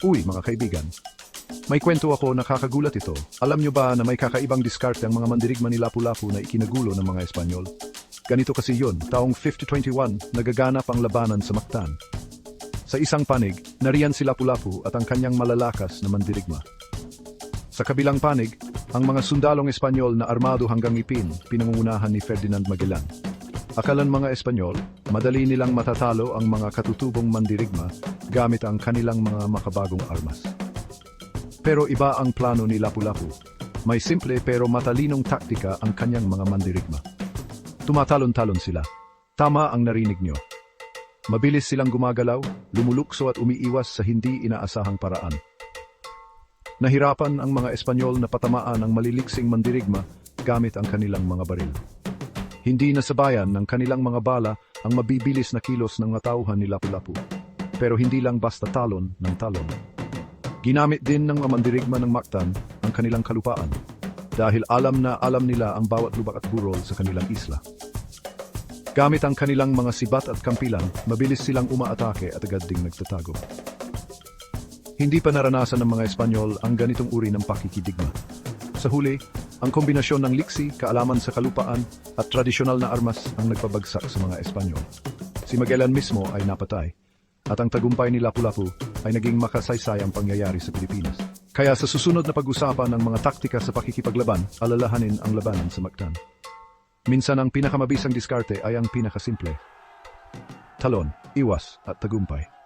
Uy, mga kaibigan. May kwento ako, nakakagulat ito. Alam nyo ba na may kakaibang diskarte ang mga mandirigma ni Lapu-Lapu na ikinagulo ng mga Espanyol? Ganito kasi yun, taong 5021, nagaganap ang labanan sa Mactan. Sa isang panig, nariyan si Lapu-Lapu at ang kanyang malalakas na mandirigma. Sa kabilang panig, ang mga sundalong Espanyol na armado hanggang ipin, pinangungunahan ni Ferdinand Magellan. Akalan mga Espanyol, madali nilang matatalo ang mga katutubong mandirigma gamit ang kanilang mga makabagong armas. Pero iba ang plano ni Lapu-Lapu. May simple pero matalinong taktika ang kanyang mga mandirigma. Tumatalon-talon sila. Tama ang narinig nyo. Mabilis silang gumagalaw, lumulukso at umiiwas sa hindi inaasahang paraan. Nahirapan ang mga Espanyol na patamaan ang maliliksing mandirigma gamit ang kanilang mga baril. Hindi nasabayan ng kanilang mga bala ang mabibilis na kilos ng mga tauhan ni Lapu-Lapu. Pero hindi lang basta talon ng talon. Ginamit din ng mga mandirigma ng Mactan ang kanilang kalupaan dahil alam nila ang bawat lubak at burol sa kanilang isla. Gamit ang kanilang mga sibat at kampilan, mabilis silang umaatake at agad ding nagtatago. Hindi pa naranasan ng mga Espanyol ang ganitong uri ng pakikidigma. Sa huli, ang kombinasyon ng liksi, kaalaman sa kalupaan at tradisyonal na armas ang nagpabagsak sa mga Espanyol. Si Magellan mismo ay napatay, at ang tagumpay ni Lapu-Lapu ay naging makasaysayang pangyayari sa Pilipinas. Kaya sa susunod na pag-usapan ng mga taktika sa pakikipaglaban, alalahanin ang labanan sa Mactan. Minsan ang pinakamabisang diskarte ay ang pinakasimple. Talon, iwas at tagumpay.